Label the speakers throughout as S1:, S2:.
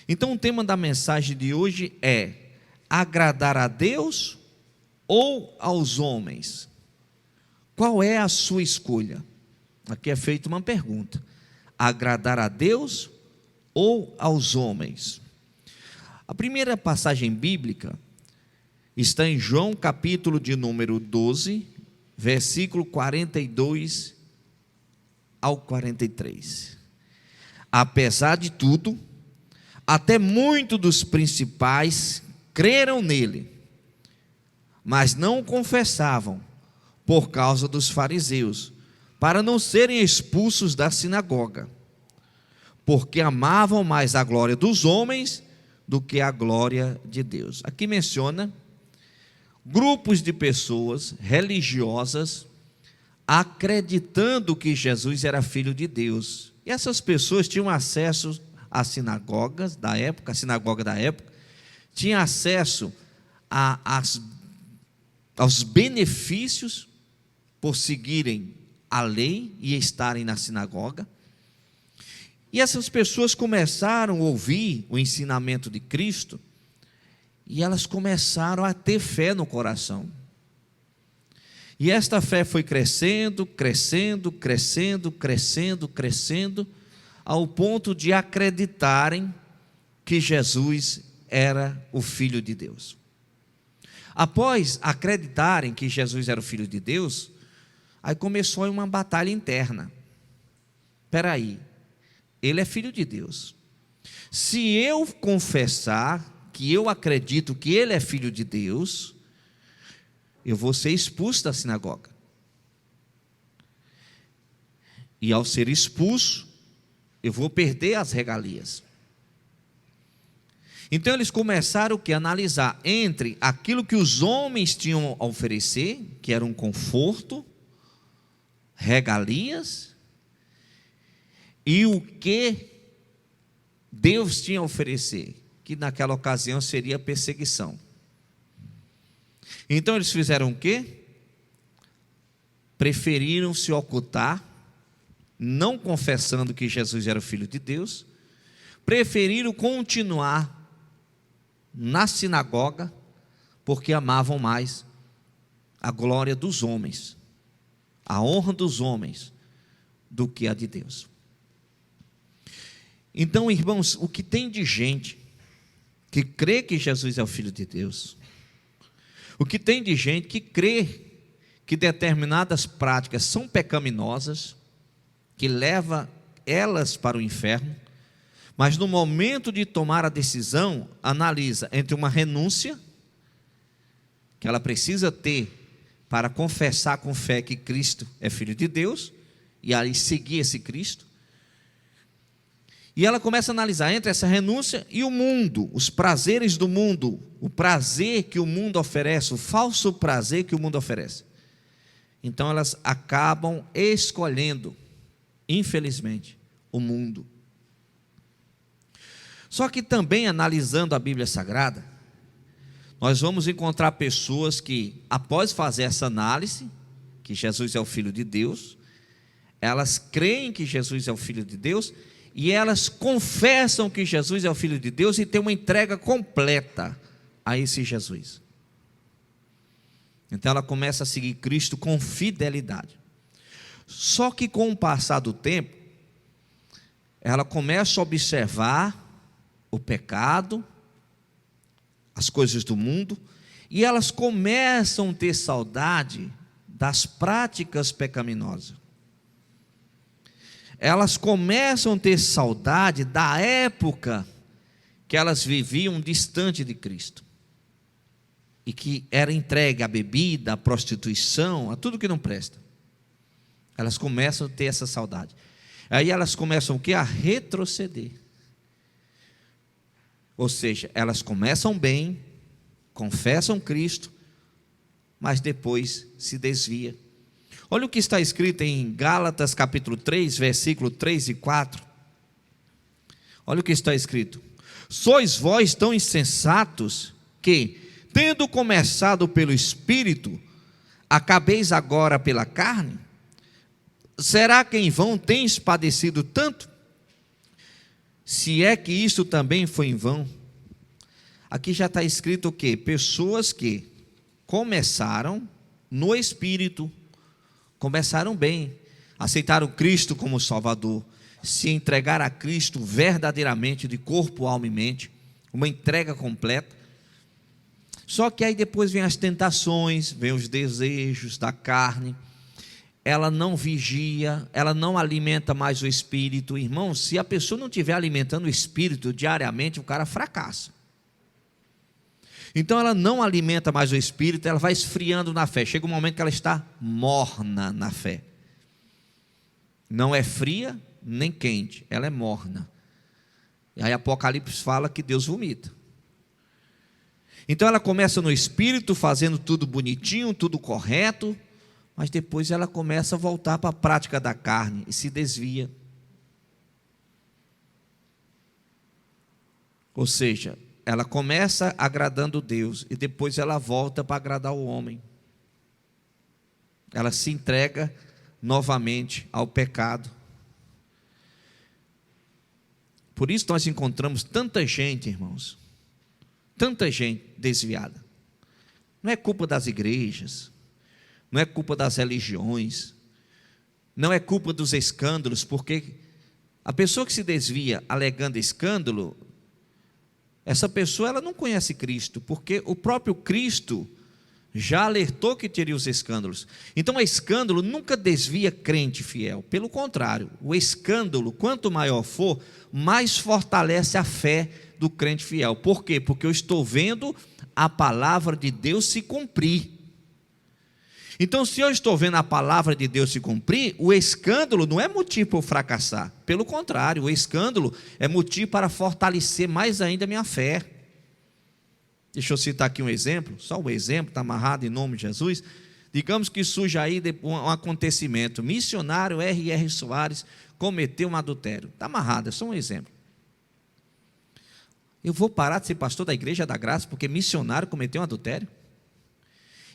S1: Então o tema da mensagem de hoje é: agradar a Deus ou aos homens? Qual é a sua escolha? Aqui é feita uma pergunta: agradar a Deus ou aos homens? A primeira passagem bíblica está em João capítulo de número 12, versículo 42 ao 43. Apesar de tudo, até muitos dos principais creram nele, mas não o confessavam por causa dos fariseus, para não serem expulsos da sinagoga, porque amavam mais a glória dos homens do que a glória de Deus. Aqui menciona grupos de pessoas religiosas acreditando que Jesus era filho de Deus. E essas pessoas tinham acesso às sinagogas da época, a sinagoga da época tinha acesso aos benefícios por seguirem a lei e estarem na sinagoga. E essas pessoas começaram a ouvir o ensinamento de Cristo e elas começaram a ter fé no coração. E esta fé foi crescendo, crescendo, crescendo, crescendo, crescendo, ao ponto de acreditarem que Jesus era o Filho de Deus. Após acreditarem que Jesus era o Filho de Deus, aí começou uma batalha interna. Espera aí, ele é Filho de Deus. Se eu confessar que eu acredito que ele é Filho de Deus, eu vou ser expulso da sinagoga. E ao ser expulso, eu vou perder as regalias. Então eles começaram a analisar entre aquilo que os homens tinham a oferecer, que era um conforto, regalias, e o que Deus tinha a oferecer, que naquela ocasião seria perseguição. Então eles fizeram o quê? Preferiram se ocultar, não confessando que Jesus era o Filho de Deus, preferiram continuar na sinagoga, porque amavam mais a glória dos homens, a honra dos homens, do que a de Deus. Então, irmãos, o que tem de gente que crê que Jesus é o Filho de Deus, o que tem de gente que crê que determinadas práticas são pecaminosas, que leva elas para o inferno, mas no momento de tomar a decisão, analisa entre uma renúncia, que ela precisa ter para confessar com fé que Cristo é Filho de Deus, e aí seguir esse Cristo, e ela começa a analisar entre essa renúncia e o mundo, os prazeres do mundo, o prazer que o mundo oferece, o falso prazer que o mundo oferece. Então elas acabam escolhendo, infelizmente, o mundo. Só que também, analisando a Bíblia Sagrada, nós vamos encontrar pessoas que, após fazer essa análise, que Jesus é o Filho de Deus, elas creem que Jesus é o Filho de Deus, e elas confessam que Jesus é o Filho de Deus e têm uma entrega completa a esse Jesus. Então ela começa a seguir Cristo com fidelidade. Só que com o passar do tempo, ela começa a observar o pecado, as coisas do mundo, e elas começam a ter saudade das práticas pecaminosas. Elas começam a ter saudade da época que elas viviam distante de Cristo, e que era entregue à bebida, à prostituição, a tudo que não presta. Elas começam a ter essa saudade. Aí elas começam o quê? A retroceder. Ou seja, elas começam bem, confessam Cristo, mas depois se desvia. Olha o que está escrito em Gálatas capítulo 3, versículo 3 e 4. Olha o que está escrito: sois vós tão insensatos que, tendo começado pelo Espírito, acabeis agora pela carne? Será que em vão tens padecido tanto? Se é que isso também foi em vão. Aqui já está escrito o quê? Pessoas que começaram no Espírito, começaram bem, aceitaram Cristo como Salvador, se entregaram a Cristo verdadeiramente, de corpo, alma e mente, uma entrega completa. Só que aí depois vem as tentações, vem os desejos da carne, ela não vigia, ela não alimenta mais o Espírito. Irmão, se a pessoa não estiver alimentando o Espírito diariamente, o cara fracassa. Então ela não alimenta mais o Espírito, ela vai esfriando na fé. Chega um momento que ela está morna na fé. Não é fria nem quente, ela é morna. E aí Apocalipse fala que Deus vomita. Então ela começa no Espírito, fazendo tudo bonitinho, tudo correto, mas depois ela começa a voltar para a prática da carne e se desvia. Ou seja, ela começa agradando Deus e depois ela volta para agradar o homem. Ela se entrega novamente ao pecado. Por isso nós encontramos tanta gente, irmãos, tanta gente desviada. Não é culpa das igrejas, não é culpa das religiões, não é culpa dos escândalos, porque a pessoa que se desvia alegando escândalo, essa pessoa ela não conhece Cristo, porque o próprio Cristo já alertou que teria os escândalos. Então o escândalo nunca desvia crente fiel, pelo contrário, o escândalo, quanto maior for, mais fortalece a fé do crente fiel. Por quê? Porque eu estou vendo a palavra de Deus se cumprir. Então, se eu estou vendo a palavra de Deus se cumprir, o escândalo não é motivo para eu fracassar. Pelo contrário, o escândalo é motivo para fortalecer mais ainda a minha fé. Deixa eu citar aqui um exemplo, só um exemplo, está amarrado em nome de Jesus. Digamos que surge aí um acontecimento, missionário R.R. Soares cometeu um adultério. Está amarrado, é só um exemplo. Eu vou parar de ser pastor da Igreja da Graça porque missionário cometeu um adultério?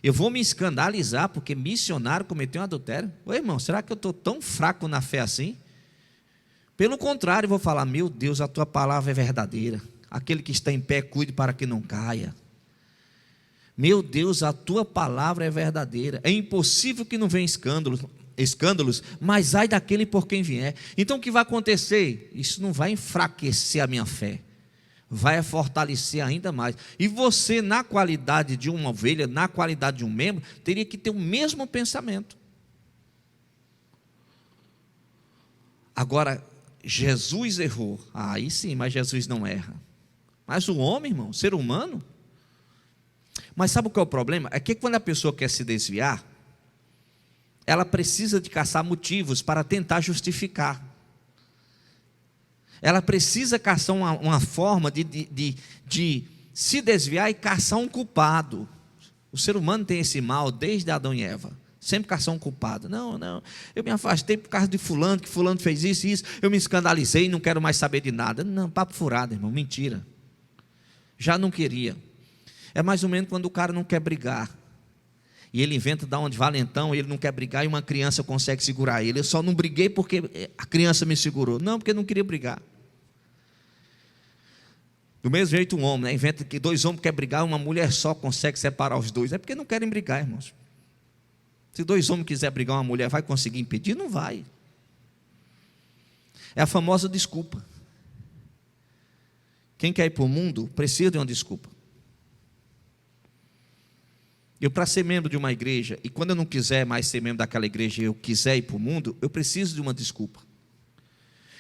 S1: Eu vou me escandalizar porque missionário cometeu um adultério? Ô irmão, será que eu estou tão fraco na fé assim? Pelo contrário, eu vou falar, meu Deus, a tua palavra é verdadeira. Aquele que está em pé, cuide para que não caia. Meu Deus, a tua palavra é verdadeira. É impossível que não venha escândalos, mas ai daquele por quem vier. Então o que vai acontecer? Isso não vai enfraquecer a minha fé, vai fortalecer ainda mais. E você, na qualidade de uma ovelha, na qualidade de um membro, teria que ter o mesmo pensamento. Agora, Jesus errou. Aí sim, mas Jesus não erra. Mas o homem, irmão, o ser humano. Mas sabe o que é o problema? É que quando a pessoa quer se desviar, ela precisa de caçar motivos para tentar justificar. Ela precisa caçar uma forma de se desviar e caçar um culpado. O ser humano tem esse mal desde Adão e Eva. Sempre caçar um culpado. Não, eu me afastei por causa de fulano, que fulano fez isso e isso. Eu me escandalizei e não quero mais saber de nada. Não, papo furado, irmão, mentira. Já não queria. É mais ou menos quando o cara não quer brigar. E ele inventa dar um de valentão, ele não quer brigar e uma criança consegue segurar ele. Eu só não briguei porque a criança me segurou. Não, porque eu não queria brigar. Do mesmo jeito um homem, né? Inventa que dois homens querem brigar, uma mulher só consegue separar os dois. É porque não querem brigar, irmãos. Se dois homens quiserem brigar, uma mulher vai conseguir impedir? Não vai. É a famosa desculpa. Quem quer ir para o mundo precisa de uma desculpa. Eu, para ser membro de uma igreja, e quando eu não quiser mais ser membro daquela igreja e eu quiser ir para o mundo, eu preciso de uma desculpa.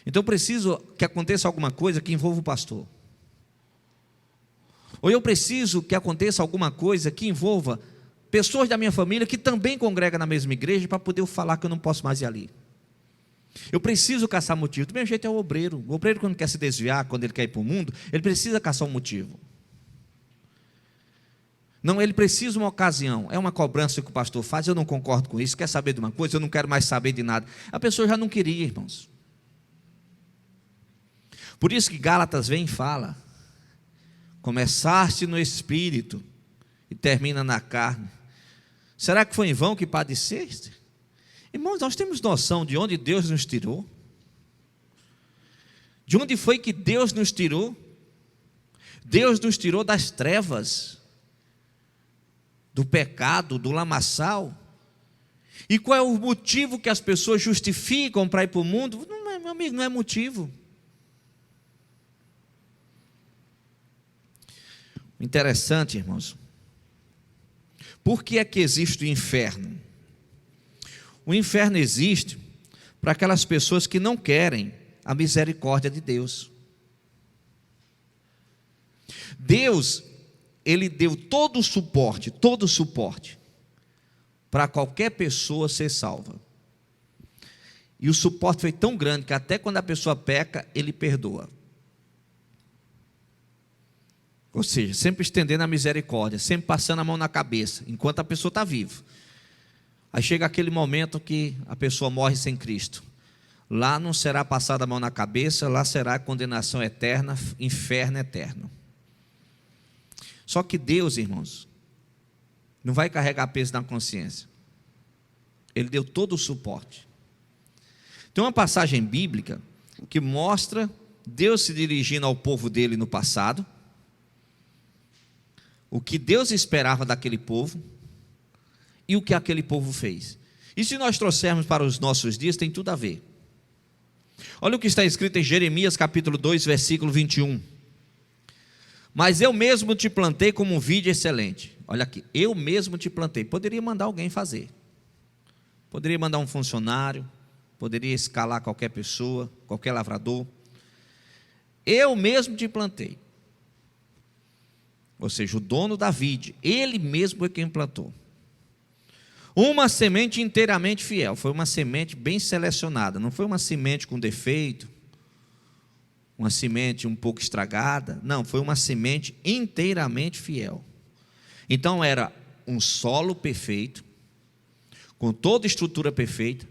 S1: Então eu preciso que aconteça alguma coisa que envolva o pastor. Ou eu preciso que aconteça alguma coisa que envolva pessoas da minha família que também congregam na mesma igreja para poder eu falar que eu não posso mais ir ali. Eu preciso caçar motivo. Do mesmo jeito é o obreiro. O obreiro, quando quer se desviar, quando ele quer ir para o mundo, ele precisa caçar um motivo. Não, ele precisa de uma ocasião. É uma cobrança que o pastor faz, eu não concordo com isso. Quer saber de uma coisa? Eu não quero mais saber de nada. A pessoa já não queria, irmãos. Por isso que Gálatas vem e fala: começaste no espírito e termina na carne. Será que foi em vão que padeceste? Irmãos, nós temos noção de onde Deus nos tirou. De onde foi que Deus nos tirou? Deus nos tirou das trevas, do pecado, do lamaçal. E qual é o motivo que as pessoas justificam para ir para o mundo? Não é, meu amigo, não é motivo. Interessante, irmãos. Por que é que existe o inferno? O inferno existe para aquelas pessoas que não querem a misericórdia de Deus. Deus, Ele deu todo o suporte para qualquer pessoa ser salva. E o suporte foi tão grande que até quando a pessoa peca, Ele perdoa. Ou seja, sempre estendendo a misericórdia, sempre passando a mão na cabeça, enquanto a pessoa está viva. Aí chega aquele momento que a pessoa morre sem Cristo. Lá não será passada a mão na cabeça, lá será condenação eterna, inferno eterno. Só que Deus, irmãos, não vai carregar peso na consciência. Ele deu todo o suporte. Tem uma passagem bíblica que mostra Deus se dirigindo ao povo dele no passado, o que Deus esperava daquele povo e o que aquele povo fez. E se nós trouxermos para os nossos dias, tem tudo a ver. Olha o que está escrito em Jeremias capítulo 2, versículo 21. Mas eu mesmo te plantei como um vide excelente. Olha aqui, eu mesmo te plantei. Poderia mandar alguém fazer. Poderia mandar um funcionário, poderia escalar qualquer pessoa, qualquer lavrador. Eu mesmo te plantei. Ou seja, o dono da vide, ele mesmo é quem plantou. Uma semente inteiramente fiel, foi uma semente bem selecionada, não foi uma semente com defeito, uma semente um pouco estragada, não, foi uma semente inteiramente fiel. Então era um solo perfeito, com toda a estrutura perfeita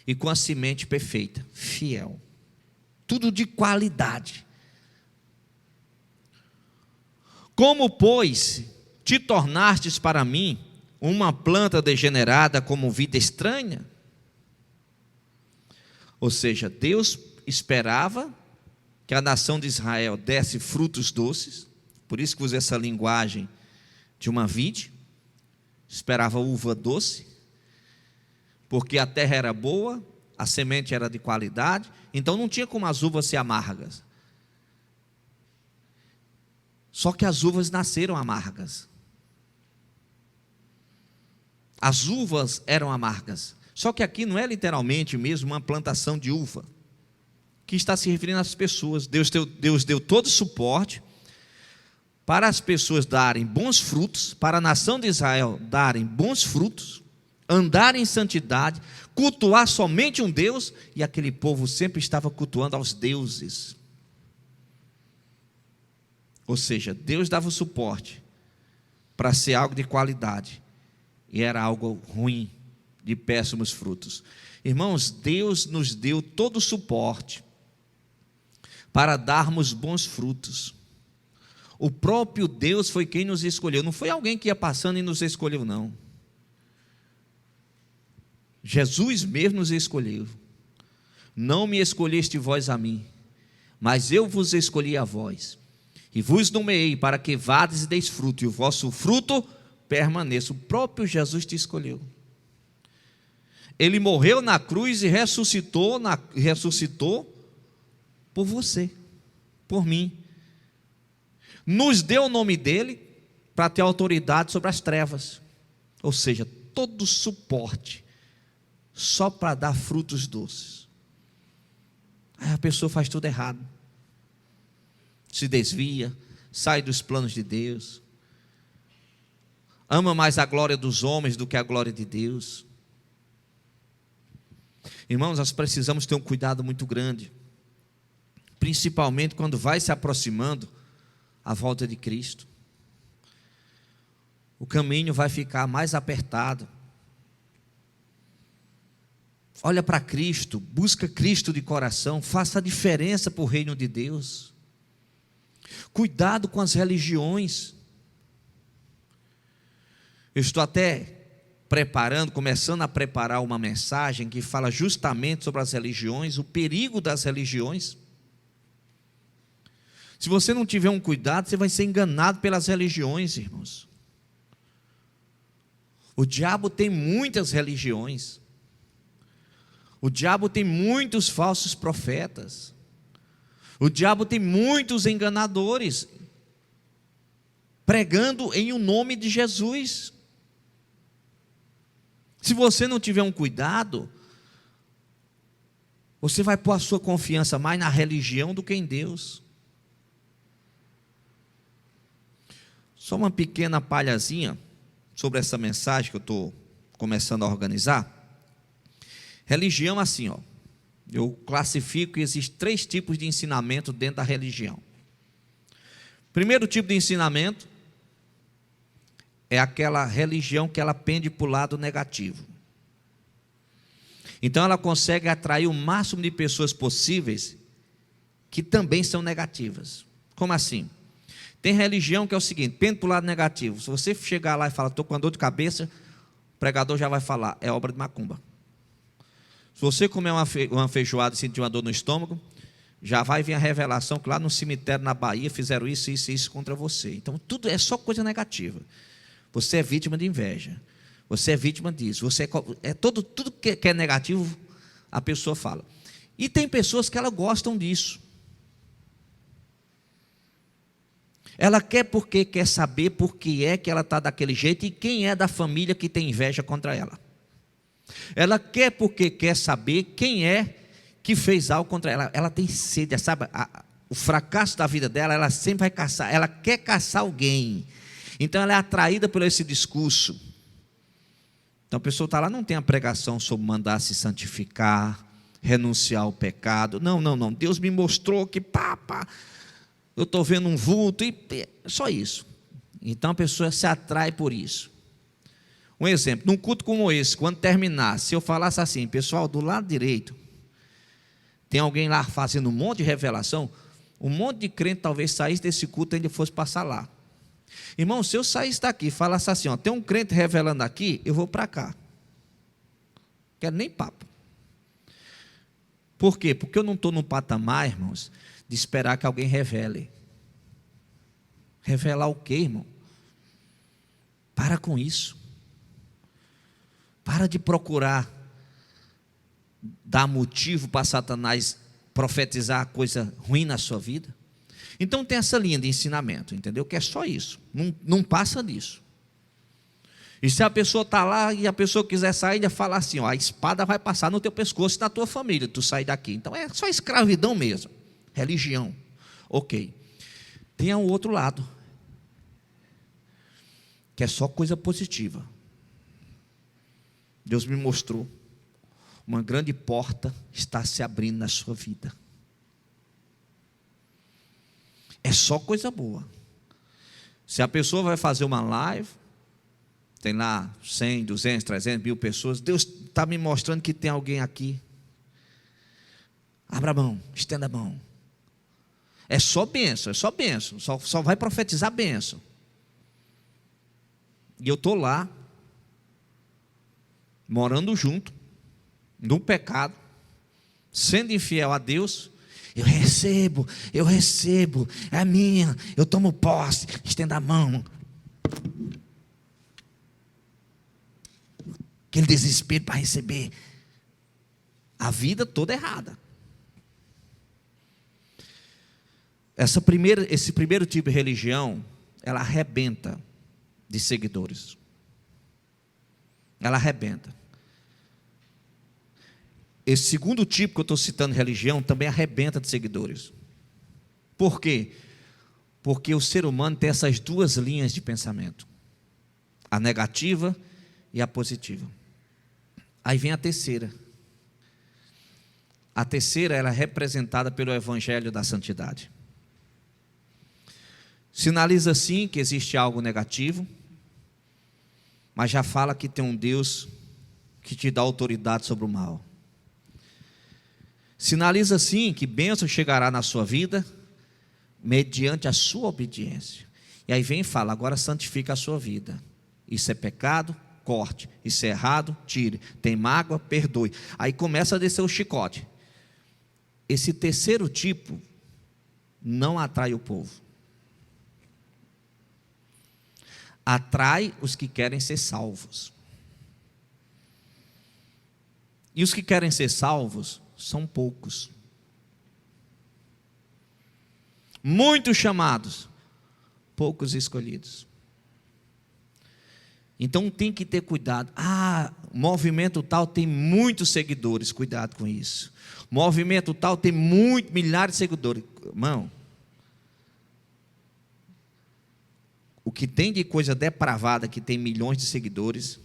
S1: e com a semente perfeita, fiel, tudo de qualidade. Como, pois, te tornastes para mim uma planta degenerada como vida estranha? Ou seja, Deus esperava que a nação de Israel desse frutos doces, por isso que usa essa linguagem de uma vide, esperava uva doce, porque a terra era boa, a semente era de qualidade, então não tinha como as uvas ser amargas. Só que as uvas nasceram amargas. As uvas eram amargas. Só que aqui não é literalmente mesmo uma plantação de uva, que está se referindo às pessoas. Deus deu todo o suporte para as pessoas darem bons frutos, para a nação de Israel darem bons frutos, andarem em santidade, cultuar somente um Deus, e aquele povo sempre estava cultuando aos deuses. Ou seja, Deus dava o suporte para ser algo de qualidade, e era algo ruim, de péssimos frutos. Irmãos, Deus nos deu todo o suporte para darmos bons frutos. O próprio Deus foi quem nos escolheu, não foi alguém que ia passando e nos escolheu, não. Jesus mesmo nos escolheu. Não me escolheste vós a mim, mas eu vos escolhi a vós, e vos nomeei para que vades e deis fruto, e o vosso fruto permaneça. O próprio Jesus te escolheu. Ele morreu na cruz e ressuscitou por você, por mim. Nos deu o nome dele para ter autoridade sobre as trevas. Ou seja, todo o suporte só para dar frutos doces. Aí a pessoa faz tudo errado, se desvia, sai dos planos de Deus, ama mais a glória dos homens do que a glória de Deus. Irmãos, nós precisamos ter um cuidado muito grande, principalmente quando vai se aproximando a volta de Cristo. O caminho vai ficar mais apertado. Olha para Cristo, busca Cristo de coração, faça a diferença para o reino de Deus. Cuidado com as religiões. Eu estou até começando a preparar uma mensagem que fala justamente sobre as religiões, o perigo das religiões. Se você não tiver um cuidado, você vai ser enganado pelas religiões, irmãos. O diabo tem muitas religiões. O diabo tem muitos falsos profetas. O diabo tem muitos enganadores pregando em o nome de Jesus. Se você não tiver um cuidado, você vai pôr a sua confiança mais na religião do que em Deus. Só uma pequena palhazinha sobre essa mensagem que eu estou começando a organizar. Religião assim, ó. Eu classifico que existem 3 tipos de ensinamento dentro da religião. Primeiro tipo de ensinamento é aquela religião que ela pende para o lado negativo. Então ela consegue atrair o máximo de pessoas possíveis que também são negativas. Como assim? Tem religião que é o seguinte, pende para o lado negativo. Se você chegar lá e falar, estou com dor de cabeça, o pregador já vai falar, é obra de macumba. Se você comer uma feijoada e sentir uma dor no estômago, já vai vir a revelação que lá no cemitério na Bahia fizeram isso, isso e isso contra você. Então tudo é só coisa negativa. Você é vítima de inveja. Você é vítima disso. Você tudo que é negativo, a pessoa fala. E tem pessoas que elas gostam disso. Ela quer porque quer saber por que é que ela está daquele jeito e quem é da família que tem inveja contra ela. Ela quer porque quer saber quem é que fez algo contra ela. Ela tem sede, sabe? O fracasso da vida dela, ela sempre vai caçar. Ela quer caçar alguém. Então ela é atraída por esse discurso. Então a pessoa está lá, não tem a pregação sobre mandar se santificar, renunciar ao pecado. Não. Deus me mostrou que eu estou vendo um vulto e só isso. Então a pessoa se atrai por isso. Um exemplo, num culto como esse, quando terminar, se eu falasse assim, pessoal, do lado direito, tem alguém lá fazendo um monte de revelação, um monte de crente talvez saísse desse culto e ainda fosse passar lá. Irmão, se eu saísse daqui e falasse assim, ó, tem um crente revelando aqui, eu vou para cá. Quero nem papo. Por quê? Porque eu não estou no patamar, irmãos, de esperar que alguém revele. Revelar o quê, irmão? Para com isso. Para de procurar dar motivo para Satanás profetizar coisa ruim na sua vida. Então tem essa linha de ensinamento, entendeu? Que é só isso, não passa disso. E se a pessoa está lá e a pessoa quiser sair, ele fala assim, ó, a espada vai passar no teu pescoço e na tua família, tu sair daqui. Então é só escravidão mesmo, religião. Ok. Tem o outro lado, que é só coisa positiva. Deus me mostrou, uma grande porta está se abrindo na sua vida. É só coisa boa. Se a pessoa vai fazer uma live, tem lá 100, 200, 300 mil pessoas, Deus está me mostrando que tem alguém aqui. Abra a mão, estenda a mão. É só bênção, só vai profetizar bênção. E eu estou lá, morando junto, no pecado, sendo infiel a Deus. Eu recebo, é minha, eu tomo posse, estenda a mão. Aquele desespero para receber. A vida toda errada. Esse primeiro tipo de religião, ela arrebenta de seguidores. Ela arrebenta. Esse segundo tipo que eu estou citando, religião, também arrebenta de seguidores. Por quê? Porque o ser humano tem essas 2 linhas de pensamento. A negativa e a positiva. Aí vem a terceira. A terceira, ela é representada pelo Evangelho da Santidade. Sinaliza sim que existe algo negativo, mas já fala que tem um Deus que te dá autoridade sobre o mal. Sinaliza sim que bênção chegará na sua vida, mediante a sua obediência. E aí vem e fala, agora santifica a sua vida. Isso é pecado, corte. Isso é errado, tire. Tem mágoa, perdoe. Aí começa a descer o chicote. Esse terceiro tipo não atrai o povo. Atrai os que querem ser salvos. E os que querem ser salvos são poucos. Muitos chamados, poucos escolhidos. Então tem que ter cuidado. Movimento tal tem muitos seguidores, cuidado com isso. Movimento tal tem milhares de seguidores. Irmão, o que tem de coisa depravada que tem milhões de seguidores,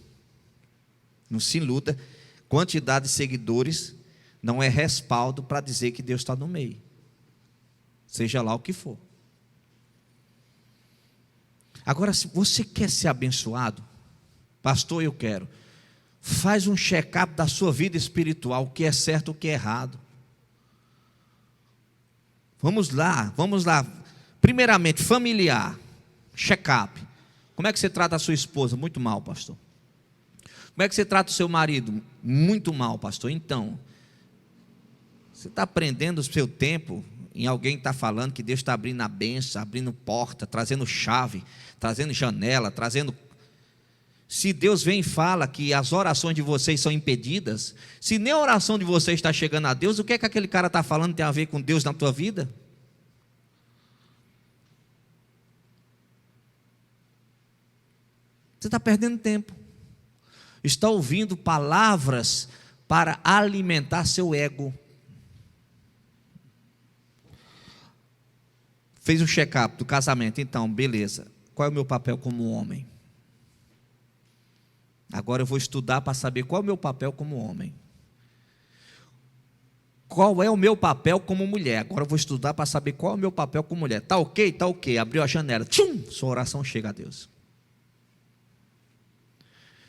S1: não se iluda, quantidade de seguidores não é respaldo para dizer que Deus está no meio. Seja lá o que for. Agora, se você quer ser abençoado, pastor, eu quero. Faz um check-up da sua vida espiritual, o que é certo, o que é errado. Vamos lá. Primeiramente, familiar, check-up. Como é que você trata a sua esposa? Muito mal, pastor. Como é que você trata o seu marido? Muito mal, pastor. Então, você está aprendendo o seu tempo em alguém que está falando que Deus está abrindo a bênção, abrindo porta, trazendo chave, trazendo janela, trazendo... Se Deus vem e fala que as orações de vocês são impedidas, se nem a oração de vocês está chegando a Deus, o que é que aquele cara está falando tem a ver com Deus na tua vida? Você está perdendo tempo. Está ouvindo palavras para alimentar seu ego. Fez um check-up do casamento, então, beleza. Qual é o meu papel como homem? Agora eu vou estudar para saber qual é o meu papel como homem. Qual é o meu papel como mulher? Agora eu vou estudar para saber qual é o meu papel como mulher. Tá ok? Tá ok. Abriu a janela. Tchum! Sua oração chega a Deus.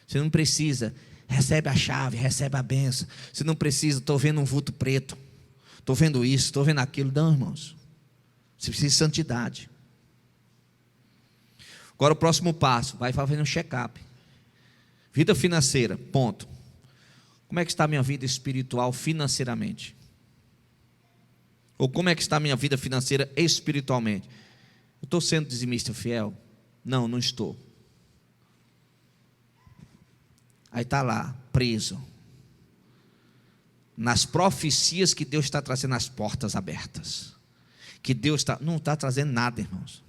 S1: Você não precisa. Recebe a chave, recebe a bênção. Você não precisa. Estou vendo um vulto preto. Estou vendo isso, estou vendo aquilo. Não, irmãos. Você precisa de santidade. Agora o próximo passo. Vai fazer um check-up. Vida financeira, ponto. Como é que está a minha vida espiritual financeiramente? Ou como é que está a minha vida financeira espiritualmente? Eu estou sendo dizimista fiel? Não, não estou. Aí está lá, preso. Nas profecias que Deus está trazendo as portas abertas. Que Deus não está trazendo nada, irmãos.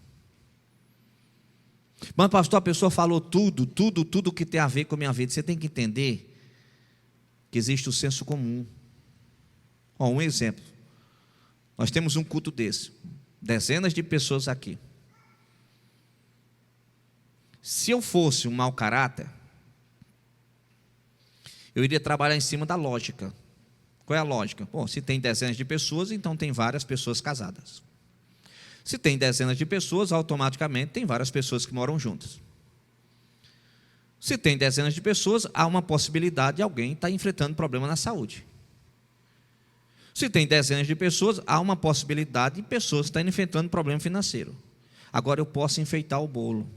S1: Mas pastor, a pessoa falou tudo que tem a ver com a minha vida. Você tem que entender que existe o senso comum. Um exemplo. Nós temos um culto desse. Dezenas de pessoas aqui. Se eu fosse um mau caráter, eu iria trabalhar em cima da lógica. Qual é a lógica? Se tem dezenas de pessoas, então tem várias pessoas casadas. Se tem dezenas de pessoas, automaticamente tem várias pessoas que moram juntas. Se tem dezenas de pessoas, há uma possibilidade de alguém estar enfrentando problema na saúde. Se tem dezenas de pessoas, há uma possibilidade de pessoas estarem enfrentando problema financeiro. Agora eu posso enfeitar o bolo.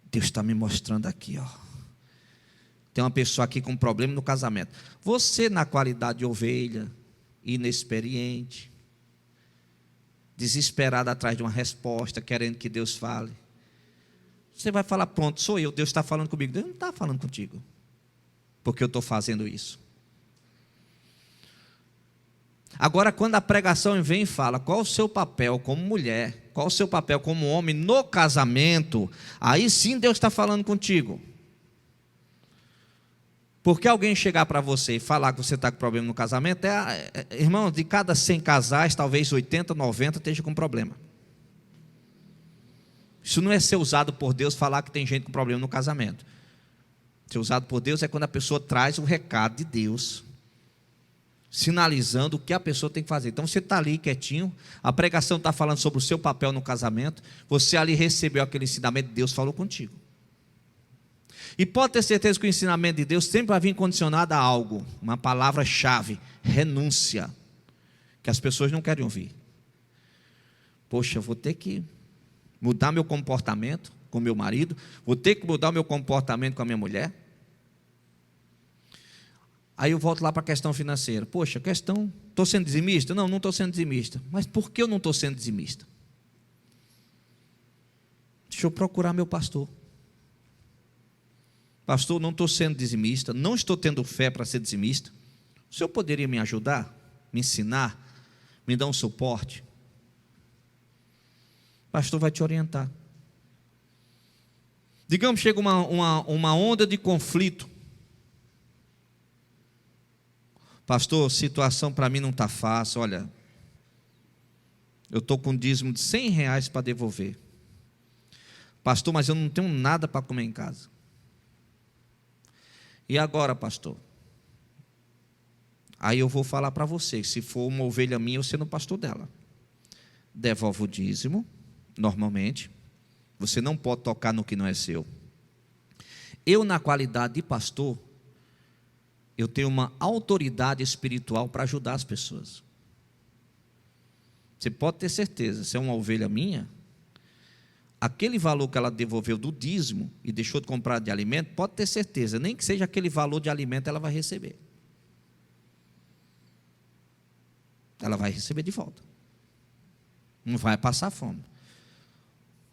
S1: Deus está me mostrando aqui, ó. Tem uma pessoa aqui com problema no casamento. Você, na qualidade de ovelha, inexperiente, desesperado atrás de uma resposta, querendo que Deus fale, você vai falar, pronto, sou eu, Deus está falando comigo. Deus não está falando contigo, porque eu estou fazendo isso. Agora, quando a pregação vem e fala, qual o seu papel como mulher, qual o seu papel como homem no casamento, aí sim Deus está falando contigo. Porque alguém chegar para você e falar que você está com problema no casamento, irmão, de cada 100 casais, talvez 80, 90 esteja com problema. Isso não é ser usado por Deus falar que tem gente com problema no casamento. Ser usado por Deus é quando a pessoa traz o recado de Deus, sinalizando o que a pessoa tem que fazer. Então você está ali quietinho, a pregação está falando sobre o seu papel no casamento, você ali recebeu aquele ensinamento, Deus falou contigo. E pode ter certeza que o ensinamento de Deus sempre vai vir condicionado a algo, uma palavra-chave, renúncia, que as pessoas não querem ouvir. Poxa, eu vou ter que mudar meu comportamento com meu marido, vou ter que mudar meu comportamento com a minha mulher. Aí eu volto lá para a questão financeira. Poxa, estou sendo dizimista? Não, não estou sendo dizimista. Mas por que eu não estou sendo dizimista? Deixa eu procurar meu pastor. Pastor, não estou sendo dizimista, não estou tendo fé para ser dizimista. O senhor poderia me ajudar, me ensinar, me dar um suporte? O pastor vai te orientar. Digamos, chega uma onda de conflito. Pastor, situação para mim não está fácil. Olha, eu estou com um dízimo de R$100 para devolver. Pastor, mas eu não tenho nada para comer em casa. E agora, pastor? Aí eu vou falar para você, se for uma ovelha minha, eu sendo pastor dela. Devolve o dízimo, normalmente. Você não pode tocar no que não é seu. Eu, na qualidade de pastor, eu tenho uma autoridade espiritual para ajudar as pessoas. Você pode ter certeza, se é uma ovelha minha, aquele valor que ela devolveu do dízimo e deixou de comprar de alimento, pode ter certeza, nem que seja aquele valor de alimento, ela vai receber. Ela vai receber de volta. Não vai passar fome.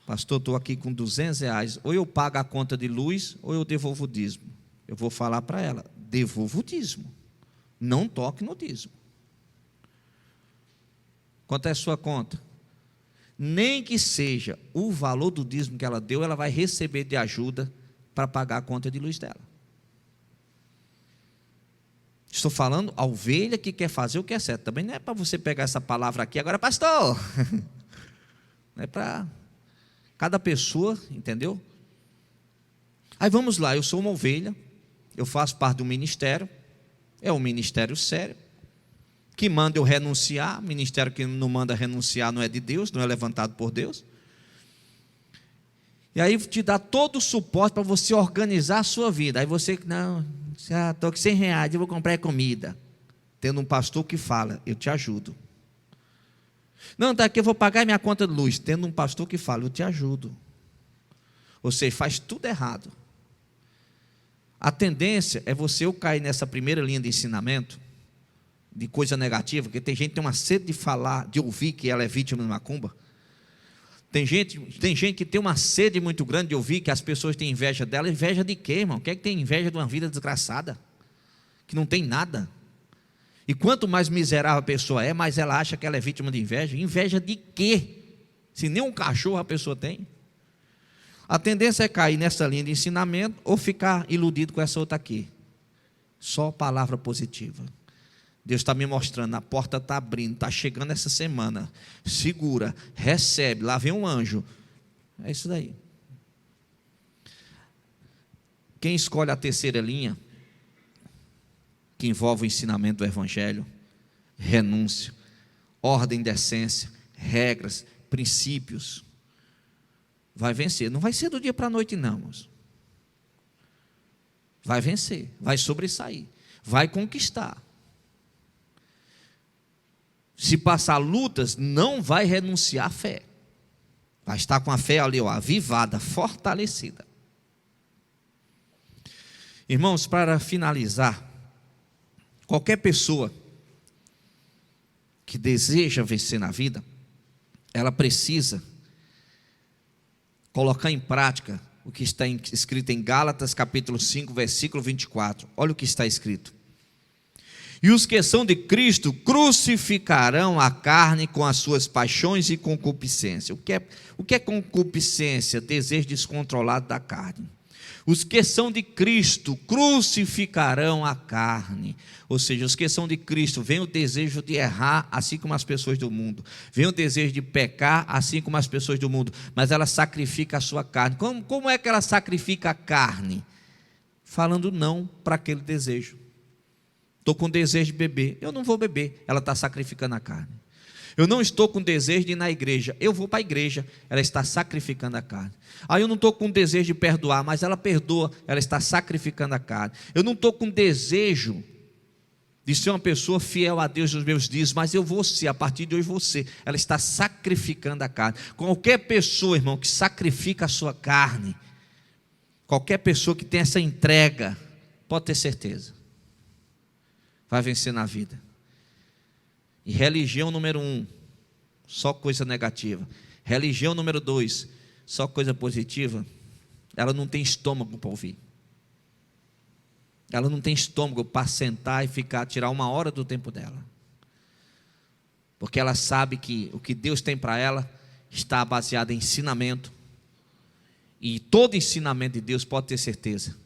S1: Pastor, estou aqui com R$200, ou eu pago a conta de luz, ou eu devolvo o dízimo. Eu vou falar para ela, devolva o dízimo. Não toque no dízimo. Quanto é a sua conta? Nem que seja o valor do dízimo que ela deu, ela vai receber de ajuda para pagar a conta de luz dela. Estou falando a ovelha que quer fazer o que é certo. Também não é para você pegar essa palavra aqui agora, pastor. Não é para cada pessoa, entendeu? Aí vamos lá, eu sou uma ovelha, eu faço parte do ministério, é um ministério sério, que manda eu renunciar. Ministério que não manda renunciar não é de Deus, não é levantado por Deus. E aí te dá todo o suporte para você organizar a sua vida. Aí você, não, estou com R$100, eu vou comprar comida. Tendo um pastor que fala, eu te ajudo. Não, daqui eu vou pagar minha conta de luz. Tendo um pastor que fala, eu te ajudo. Você faz tudo errado. A tendência é você ou cair nessa primeira linha de ensinamento, de coisa negativa, porque tem gente que tem uma sede de falar, de ouvir que ela é vítima de macumba. Tem gente que tem uma sede muito grande de ouvir que as pessoas têm inveja dela. Inveja de quê, irmão? Quem é que tem inveja de uma vida desgraçada? Que não tem nada. E quanto mais miserável a pessoa é, mais ela acha que ela é vítima de inveja. Inveja de quê? Se nem um cachorro a pessoa tem. A tendência é cair nessa linha de ensinamento ou ficar iludido com essa outra aqui. Só palavra positiva. Deus está me mostrando, a porta está abrindo, está chegando essa semana. Segura, recebe, lá vem um anjo. É isso daí. Quem escolhe a terceira linha, que envolve o ensinamento do Evangelho, renúncia, ordem, decência, regras, princípios, vai vencer. Não vai ser do dia para a noite, não, irmãos. Vai vencer, vai sobressair, vai conquistar. Se passar lutas, não vai renunciar à fé. Vai estar com a fé ali, ó, avivada, fortalecida. Irmãos, para finalizar, qualquer pessoa que deseja vencer na vida, ela precisa colocar em prática o que está escrito em Gálatas capítulo 5, versículo 24. Olha o que está escrito. E os que são de Cristo crucificarão a carne com as suas paixões e concupiscência. O que é concupiscência? Desejo descontrolado da carne. Os que são de Cristo crucificarão a carne. Ou seja, os que são de Cristo, vem o desejo de errar, assim como as pessoas do mundo. Vem o desejo de pecar, assim como as pessoas do mundo. Mas ela sacrifica a sua carne. Como é que ela sacrifica a carne? Falando não para aquele desejo. Estou com desejo de beber, eu não vou beber. Ela está sacrificando a carne. Eu não estou com desejo de ir na igreja, eu vou para a igreja. Ela está sacrificando a carne. Eu não estou com desejo de perdoar, mas ela perdoa. Ela está sacrificando a carne. Eu não estou com desejo de ser uma pessoa fiel a Deus nos meus dias, mas eu vou ser, a partir de hoje vou ser. Ela está sacrificando a carne. Qualquer pessoa, irmão, que sacrifica a sua carne, qualquer pessoa que tem essa entrega, pode ter certeza, vai vencer na vida. E religião número 1, só coisa negativa. Religião número 2, só coisa positiva. Ela não tem estômago para ouvir. Ela não tem estômago para sentar e tirar 1 hora do tempo dela. Porque ela sabe que o que Deus tem para ela está baseado em ensinamento. E todo ensinamento de Deus, pode ter certeza,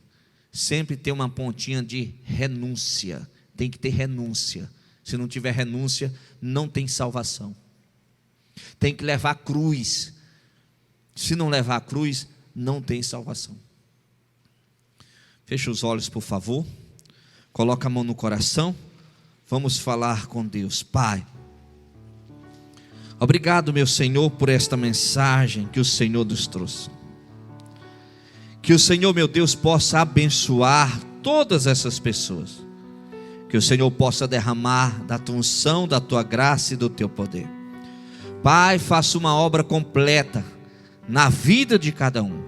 S1: sempre tem uma pontinha de renúncia. Tem que ter renúncia. Se não tiver renúncia, não tem salvação. Tem que levar a cruz. Se não levar a cruz, não tem salvação. Feche os olhos, por favor. Coloca a mão no coração. Vamos falar com Deus. Pai, obrigado, meu Senhor, por esta mensagem que o Senhor nos trouxe. Que o Senhor, meu Deus, possa abençoar todas essas pessoas. Que o Senhor possa derramar da tua unção, da tua graça e do teu poder. Pai, faça uma obra completa na vida de cada um.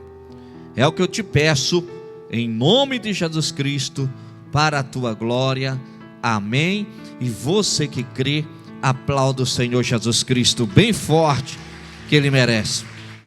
S1: É o que eu te peço, em nome de Jesus Cristo, para a tua glória. Amém. E você que crê, aplauda o Senhor Jesus Cristo bem forte, que Ele merece.